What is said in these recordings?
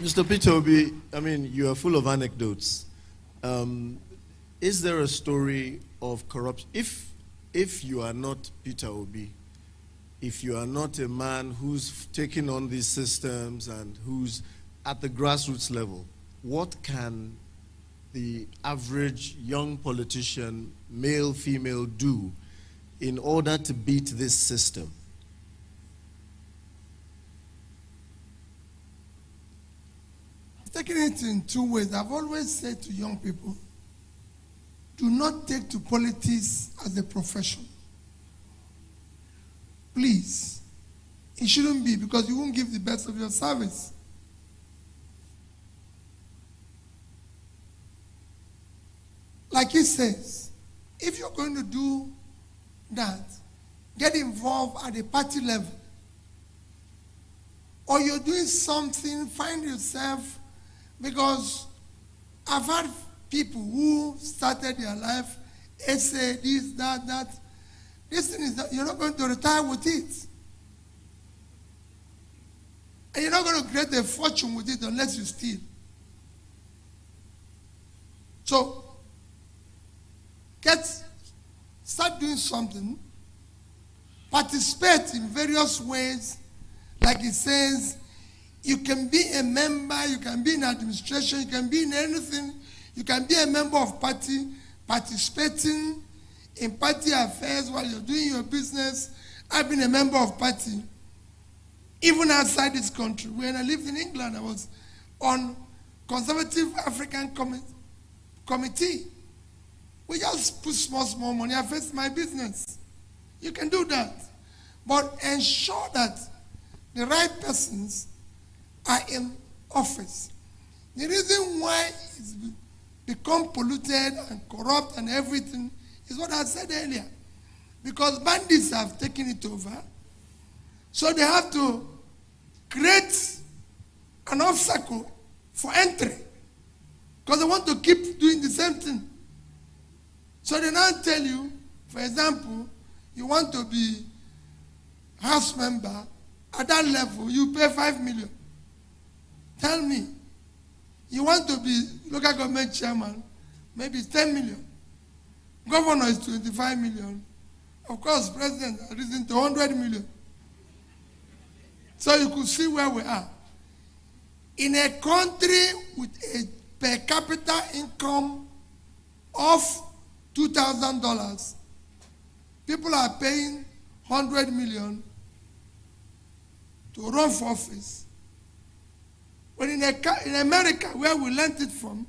Mr. Peter Obi, I mean, you are full of anecdotes. Is there a story of corruption? If you are not Peter Obi, if you are not a man who's taking on these systems and who's at the grassroots level, what can the average young politician, male, female, do in order to beat this system? Taking it in two ways. I've always said to young people, do not take to politics as a profession. Please. It shouldn't be, because you won't give the best of your service. Like he says, if you're going to do that, get involved at the party level. Or you're doing something, find yourself, because I've had people who started their life, essay, this, that. This thing is that you're not going to retire with it. And you're not going to create a fortune with it unless you steal. So, start doing something, participate in various ways. Like it says, you can be a member, you can be in administration, you can be in anything. You can be a member of party, participating in party affairs while you're doing your business. I've been a member of party, even outside this country. When I lived in England, I was on Conservative African Committee. We just put small money. I face my business. You can do that. But ensure that the right persons are in office. The reason why it's become polluted and corrupt and everything is what I said earlier. Because bandits have taken it over. So they have to create an obstacle for entry. Because they want to keep doing the same thing. So they now tell you, for example, you want to be house member, at that level, you pay 5 million. Tell me, you want to be local government chairman, maybe it's 10 million. Governor is 25 million. Of course, president has risen to 100 million. So you could see where we are. In a country with a per capita income of $2,000, people are paying 100 million to run for office. When in America, where we learned it from,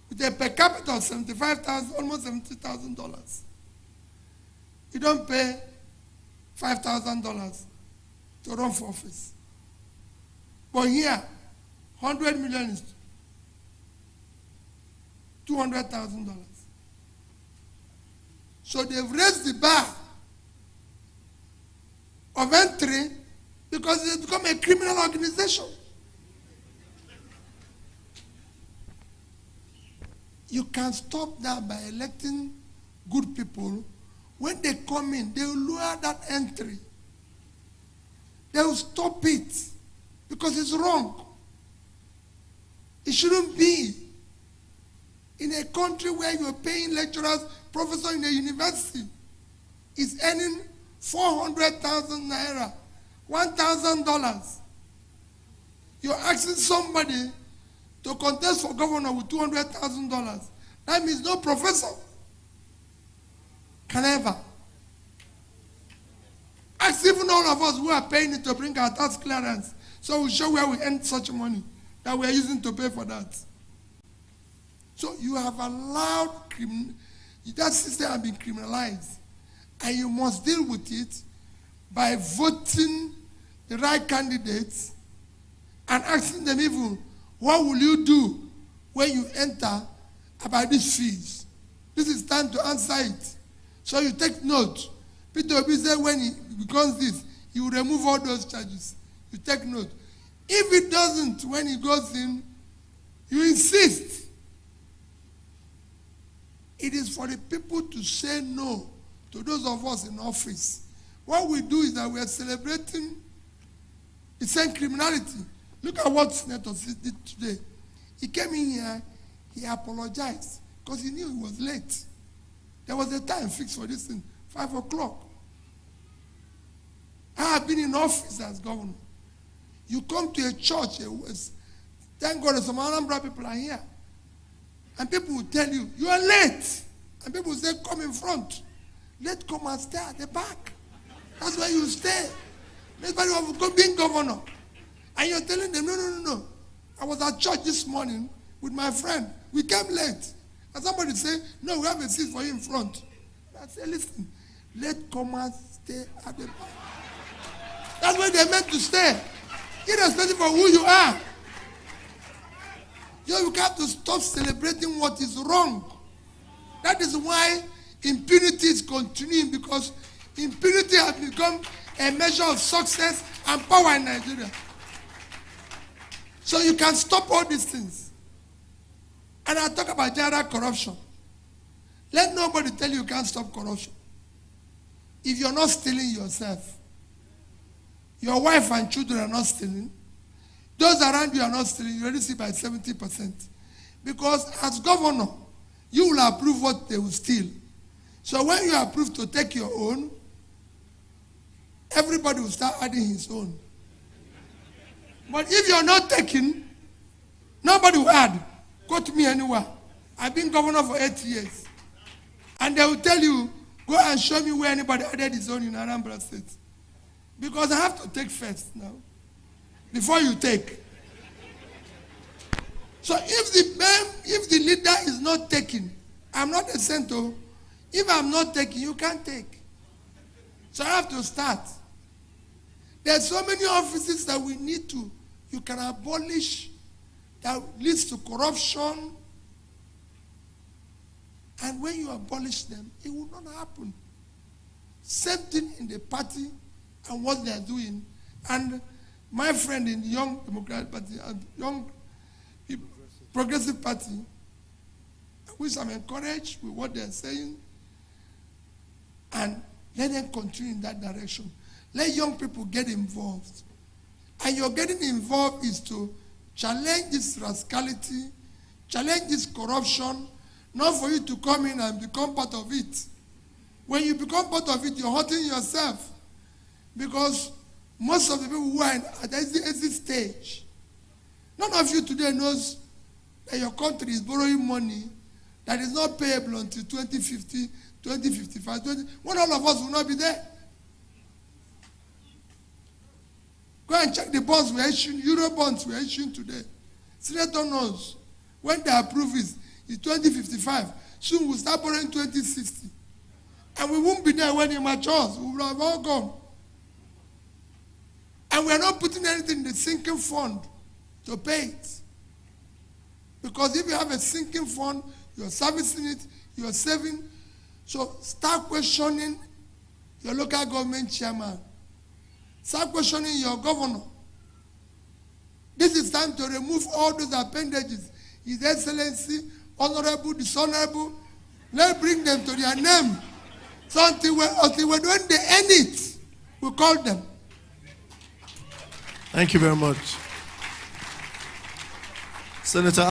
with a per capita of $75,000, almost $70,000, you don't pay $5,000 to run for office. But here, 100 million is $200,000. So they've raised the bar of entry because it's become a criminal organization. You can stop that by electing good people. When they come in, they will lower that entry. They will stop it because it's wrong. It shouldn't be. In a country where you're paying lecturers, professor in a university is earning 400,000 naira, $1,000. You're asking somebody to contest for governor with $200,000. That means no professor can ever. Ask even all of us who are paying it to bring our tax clearance, so we'll show where we earn such money that we are using to pay for that. So you have allowed that system has been criminalized, and you must deal with it by voting the right candidates and asking them even, what will you do when you enter about these fees? This is time to answer it. So you take note. Peter Obi said when he becomes this, he will remove all those charges. You take note. If it doesn't, when he goes in, you insist. It is for the people to say no to those of us in office. What we do is that we are celebrating the same criminality. Look at what Senator did today. He came in here, he apologized because he knew he was late. There was a time fixed for this thing, 5 o'clock. I have been in office as governor. You come to a church, thank God some Anambra people are here. And people will tell you, you are late. And people will say, come in front. Let come and stay at the back. That's where you stay. Nobody of being governor. And you're telling them, no. I was at church this morning with my friend. We came late. And somebody said, no, we have a seat for you in front. I said, listen, let come and stay at the back. That's where they're meant to stay. Irrespective of who you are. You have to stop celebrating what is wrong. That is why impunity is continuing, because impunity has become a measure of success and power in Nigeria. So you can stop all these things. And I talk about general corruption. Let nobody tell you can't stop corruption. If you're not stealing yourself, your wife and children are not stealing, those around you are not stealing, you already see by 70%. Because as governor, you will approve what they will steal. So when you approve to take your own, everybody will start adding his own. But if you're not taking, nobody will add. Go to me anywhere. I've been governor for 8 years. And they will tell you, go and show me where anybody added his own in Anambra State. Because I have to take first now, before you take. So if the leader is not taking, I'm not a center. If I'm not taking, you can't take. So I have to start. There's so many offices that we need to, you can abolish, that leads to corruption. And when you abolish them, it will not happen. Same thing in the party and what they are doing. And my friend in the Young Democratic Party and Young Progressive Party, which I'm encouraged with what they're saying, and let them continue in that direction. Let young people get involved. And your getting involved is to challenge this rascality, challenge this corruption, not for you to come in and become part of it. When you become part of it, you're hurting yourself. Because most of the people who are at this stage, none of you today knows that your country is borrowing money that is not payable until 2050, 2055, when all of us will not be there. Go and check the bonds we are issuing, Euro bonds we are issuing today. Senator knows when they approve it, it's 2055. Soon we'll start borrowing 2060. And we won't be there when it matures. We will have all gone. And we are not putting anything in the sinking fund to pay it. Because if you have a sinking fund, you're servicing it, you're saving. So start questioning your local government chairman. Start questioning your governor. This is time to remove all those appendages. His Excellency, Honorable, Dishonorable. Let's bring them to their name. So until when they end it, we call them. Thank you very much. Senator